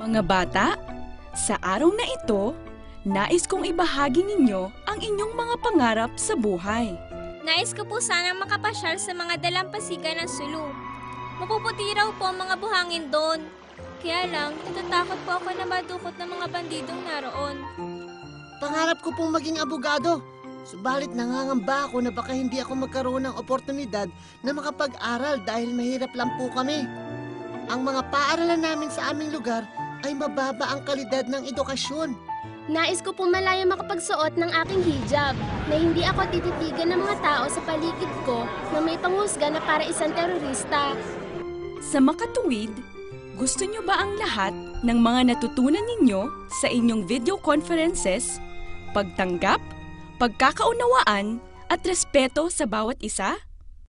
Mga bata, sa araw na ito, nais kong ibahagi ninyo ang inyong mga pangarap sa buhay. Nais ko po sanang makapasyal sa mga dalampasigan ng Sulu. Mapuputi raw po ang mga buhangin doon. Kaya lang, natatakot po ako na madukot ng mga bandidong naroon. Pangarap ko pong maging abogado. Subalit nangangamba ako na baka hindi ako magkaroon ng oportunidad na makapag-aral dahil mahirap lang po kami. Ang mga paaralan namin sa aming lugar ay mababa ang kalidad ng edukasyon. Nais ko po malaya makapagsuot ng aking hijab na hindi ako tititigan ng mga tao sa paligid ko na may panghusga na para isang terorista. Sa makatuwid, gusto nyo ba ang lahat ng mga natutunan ninyo sa inyong video conferences, pagtanggap, pagkakaunawaan at respeto sa bawat isa?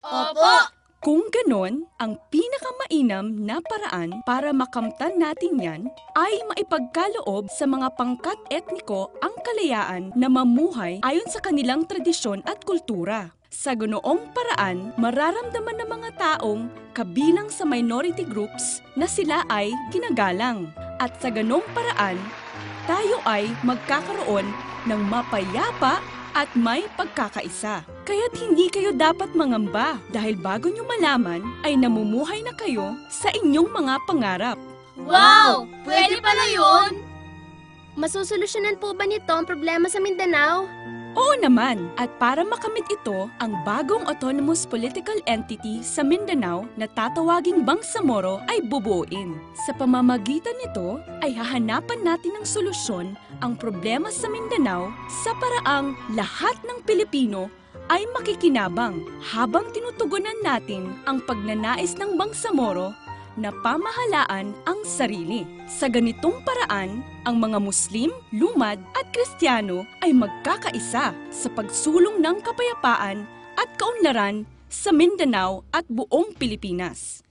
Opo! Kung ganon, ang pinakamainam na paraan para makamtan natin yan ay maipagkaloob sa mga pangkat etniko ang kalayaan na mamuhay ayon sa kanilang tradisyon at kultura. Sa ganoong paraan, mararamdaman ng mga taong kabilang sa minority groups na sila ay ginagalang. At sa ganong paraan, tayo ay magkakaroon ng mapayapa at may pagkakaisa. Kaya't hindi kayo dapat mangamba dahil bago nyo malaman ay namumuhay na kayo sa inyong mga pangarap. Wow! Pwede pala yun? Masusolusyonan po ba nito ang problema sa Mindanao? Oo naman, at para makamit ito, ang bagong autonomous political entity sa Mindanao na tatawaging Bangsamoro ay bubuuin. Sa pamamagitan nito ay hahanapan natin ng solusyon ang problema sa Mindanao sa paraang lahat ng Pilipino ay makikinabang habang tinutugunan natin ang pagnanais ng Bangsamoro na pamahalaan ang sarili. Sa ganitong paraan, ang mga Muslim, Lumad at Kristiyano ay magkakaisa sa pagsulong ng kapayapaan at kaunlaran sa Mindanao at buong Pilipinas.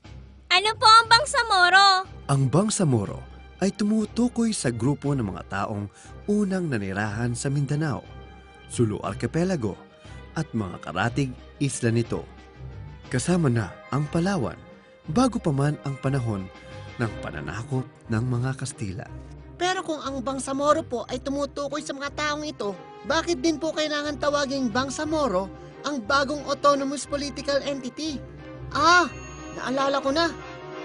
Ano po ang Bangsamoro? Ang Bangsamoro ay tumutukoy sa grupo ng mga taong unang nanirahan sa Mindanao, Sulu Archipelago at mga karatig isla nito. Kasama na ang Palawan bago pa man ang panahon ng pananakop ng mga Kastila. Pero kung ang Bangsamoro po ay tumutukoy sa mga taong ito, bakit din po kailangan tawaging Bangsamoro ang bagong autonomous political entity? Naalala ko na.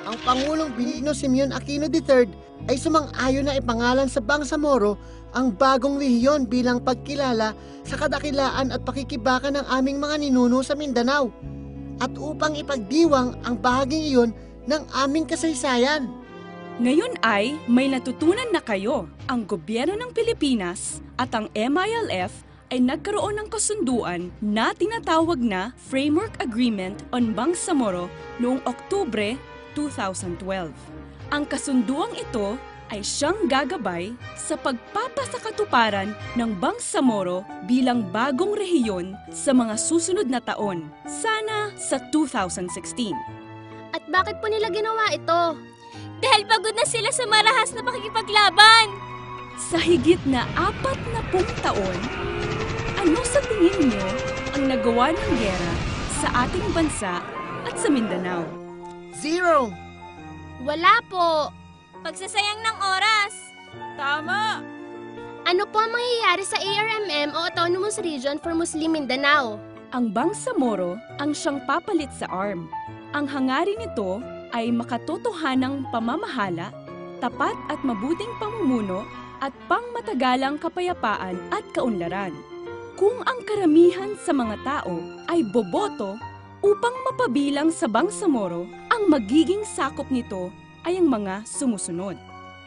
Ang Pangulong Benigno Simeon Aquino III ay sumang-ayon na ipangalan sa Bangsamoro ang bagong rehiyon bilang pagkilala sa kadakilaan at pakikibaka ng aming mga ninuno sa Mindanao at upang ipagdiwang ang bahaging iyon ng aming kasaysayan. Ngayon ay may natutunan na kayo. Ang gobyerno ng Pilipinas at ang MILF ay nagkaroon ng kasunduan na tinatawag na Framework Agreement on Bangsamoro noong Oktubre 2012. Ang kasunduang ito ay siyang gagabay sa pagpapasakatuparan ng Bangsamoro bilang bagong rehiyon sa mga susunod na taon, sana sa 2016. At bakit po nila ginawa ito? Dahil pagod na sila sa marahas na pakikipaglaban. Sa higit na 40 taon, ano sa tingin niyo ang nagawa ng giyera sa ating bansa at sa Mindanao? 0. Wala po. Pagsasayang ng oras. Tama! Ano po ang mangyayari sa ARMM o Autonomous Region for Muslim Mindanao? Ang Bangsamoro ang siyang papalit sa ARM. Ang hangarin nito ay makatotohanang pamamahala, tapat at mabuting pamumuno at pangmatagalang kapayapaan at kaunlaran. Kung ang karamihan sa mga tao ay boboto upang mapabilang sa Bangsamoro, ang magiging sakop nito ay ang mga sumusunod.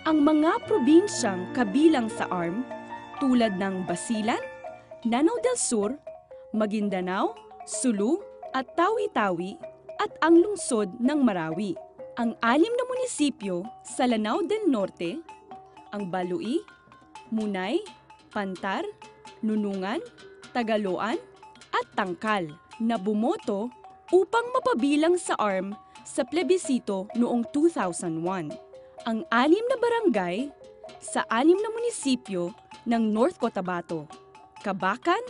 Ang mga probinsyang kabilang sa ARM tulad ng Basilan, Lanao del Sur, Maguindanao, Sulu at Tawi-Tawi at ang lungsod ng Marawi. Ang 6 na munisipyo sa Lanao del Norte, ang Balui, Munay, Pantar, Nunungan, Tagaloan at Tangkal na bumoto upang mapabilang sa ARM sa plebisito noong 2001. Ang 6 na barangay sa 6 na munisipyo ng North Cotabato, Cabacan,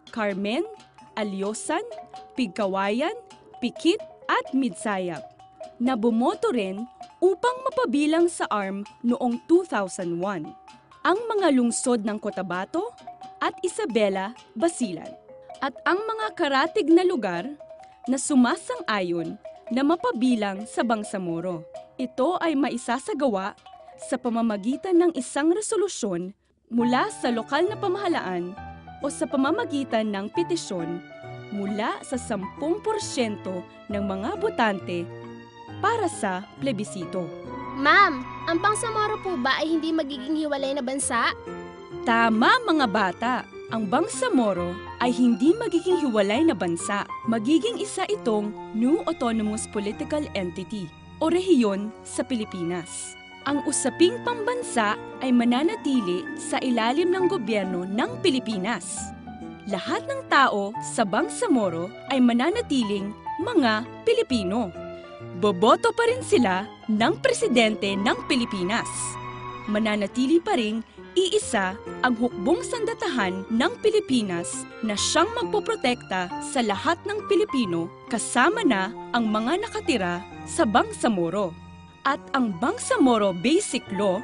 Carmen, Alyosan, Pigkawayan, Pikit at Midsayap na bumoto rin upang mapabilang sa ARM noong 2001 ang mga lungsod ng Cotabato at Isabela, Basilan, at ang mga karatig na lugar na sumasang-ayon na mapabilang sa Bangsamoro. Ito ay maisasagawa sa pamamagitan ng isang resolusyon mula sa lokal na pamahalaan o sa pamamagitan ng petisyon mula sa 10% ng mga botante para sa plebisito. Ma'am, ang Bangsamoro po ba ay hindi magiging hiwalay na bansa? Tama mga bata, ang Bangsamoro ay hindi magiging hiwalay na bansa. Magiging isa itong New Autonomous Political Entity o rehiyon sa Pilipinas. Ang usaping pambansa ay mananatili sa ilalim ng gobyerno ng Pilipinas. Lahat ng tao sa Bangsamoro ay mananatiling mga Pilipino. Boboto pa rin sila ng presidente ng Pilipinas. Mananatili pa rin iisa ang hukbong sandatahan ng Pilipinas na siyang magpoprotekta sa lahat ng Pilipino kasama na ang mga nakatira sa Bangsamoro. At ang Bangsamoro Basic Law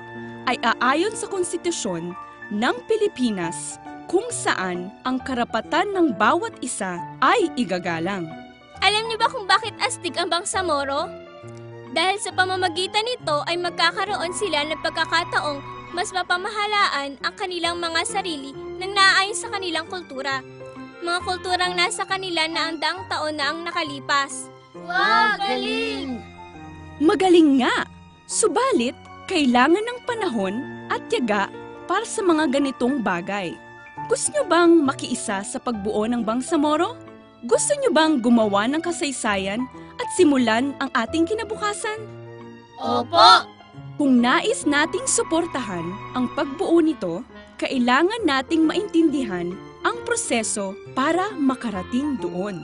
ay aayon sa konstitusyon ng Pilipinas kung saan ang karapatan ng bawat isa ay igagalang. Alam niyo ba kung bakit astig ang Bangsamoro? Dahil sa pamamagitan nito ay magkakaroon sila ng pagkakataong mas mapamahalaan ang kanilang mga sarili nang naayon sa kanilang kultura. Mga kulturang nasa kanila na ang daang taon na ang nakalipas. Wow, galing! Magaling nga! Subalit, kailangan ng panahon at tiyaga para sa mga ganitong bagay. Gusto nyo bang makiisa sa pagbuo ng Bangsamoro? Gusto nyo bang gumawa ng kasaysayan at simulan ang ating kinabukasan? Opo! Kung nais nating suportahan ang pagbuo nito, kailangan nating maintindihan ang proseso para makarating doon.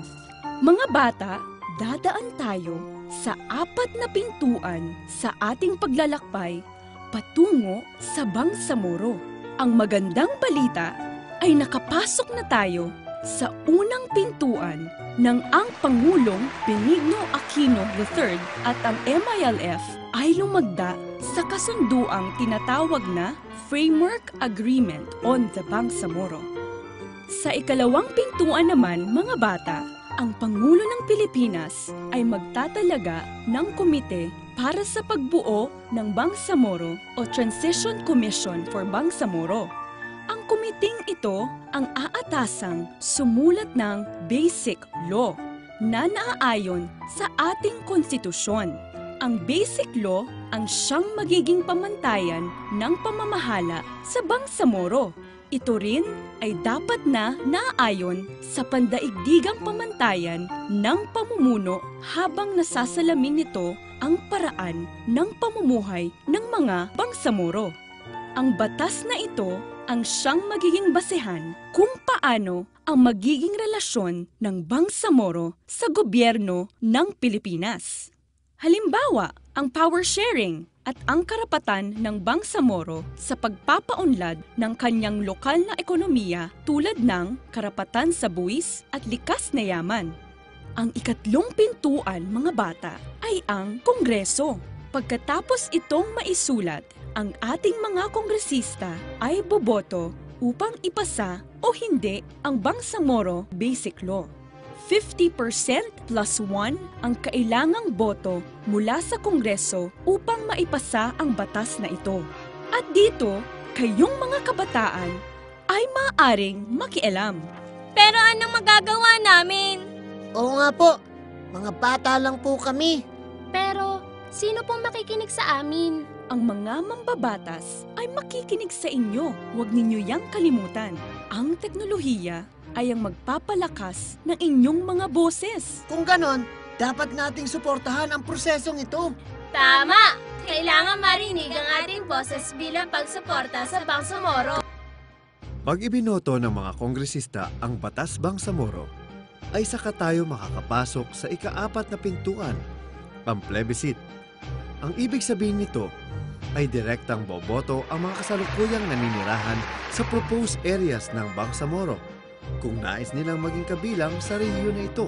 Mga bata, dadaan tayo sa 4 na pintuan sa ating paglalakbay patungo sa Bangsamoro. Ang magandang balita ay nakapasok na tayo sa unang pintuan ng ang Pangulong Benigno Aquino III at ang MILF ay lumagda sa kasunduang tinatawag na Framework Agreement on the Bangsamoro. Sa ikalawang pintuan naman, mga bata, ang Pangulo ng Pilipinas ay magtatalaga ng komite para sa pagbuo ng Bangsamoro o Transition Commission for Bangsamoro. Ang komiting ito ang aatasang sumulat ng Basic Law na naaayon sa ating konstitusyon. Ang Basic Law ang siyang magiging pamantayan ng pamamahala sa Bangsamoro. Ito rin ay dapat na naaayon sa pandaigdigang pamantayan ng pamumuno habang nasasalamin nito ang paraan ng pamumuhay ng mga Bangsamoro. Ang batas na ito ang siyang magiging basehan kung paano ang magiging relasyon ng Bangsamoro sa gobyerno ng Pilipinas. Halimbawa, ang power sharing at ang karapatan ng Bangsamoro sa pagpapaunlad ng kanyang lokal na ekonomiya tulad ng karapatan sa buwis at likas na yaman. Ang ikatlong pintuan, mga bata, ay ang Kongreso. Pagkatapos itong maisulat, ang ating mga kongresista ay boboto upang ipasa o hindi ang Bangsamoro Basic Law. 50% plus 1 ang kailangang boto mula sa Kongreso upang maipasa ang batas na ito. At dito, kayong mga kabataan ay maaaring makialam. Pero anong magagawa namin? Oo nga po, mga bata lang po kami. Pero, sino pong makikinig sa amin? Ang mga mambabatas ay makikinig sa inyo. Huwag ninyo yang kalimutan. Ang teknolohiya ay ang magpapalakas ng inyong mga boses. Kung ganon, dapat nating suportahan ang prosesong ito. Tama! Kailangan marinig ang ating boses bilang pagsuporta sa Bangsamoro. Pag ibinoto ng mga kongresista ang Batas Bangsamoro, ay saka tayo makakapasok sa ika-4 na pintuan, ang plebiscite. Ang ibig sabihin nito ay direktang boboto ang mga kasalukuyang naninirahan sa proposed areas ng Bangsamoro kung nais nilang maging kabilang sa rehiyon na ito.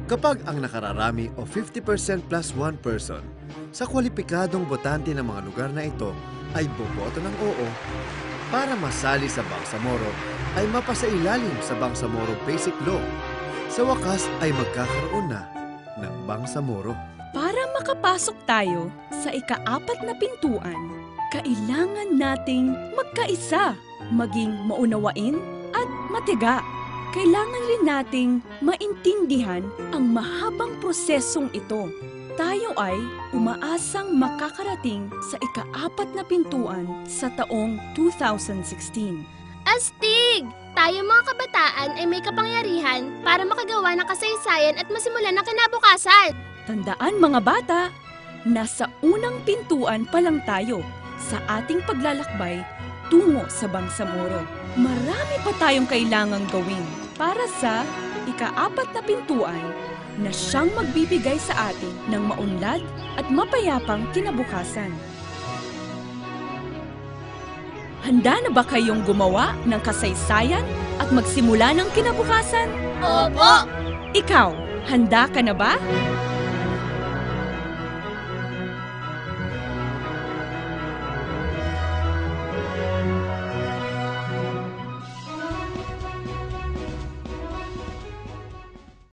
Kapag ang nakararami o 50% plus 1 person sa kwalipikadong botante ng mga lugar na ito ay boboto ng oo, para masali sa Bangsamoro ay mapasailalim sa Bangsamoro Basic Law. Sa wakas ay magkakaroon na ng Bangsamoro. Para makapasok tayo sa ika-4 na pintuan, kailangan nating magkaisa, maging maunawain at matiga. Kailangan rin nating maintindihan ang mahabang prosesong ito. Tayo ay umaasang makakarating sa ika-4 na pintuan sa taong 2016. Astig! Tayo mga kabataan ay may kapangyarihan para makagawa ng kasaysayan at masimulan ng kinabukasan. Tandaan mga bata, nasa unang pintuan pa lang tayo sa ating paglalakbay tungo sa Bangsamoro. Marami pa tayong kailangang gawin para sa ika-4 na pintuan na siyang magbibigay sa atin ng maunlad at mapayapang kinabukasan. Handa na ba kayong gumawa ng kasaysayan at magsimula ng kinabukasan? Opo! Ikaw, handa ka na ba?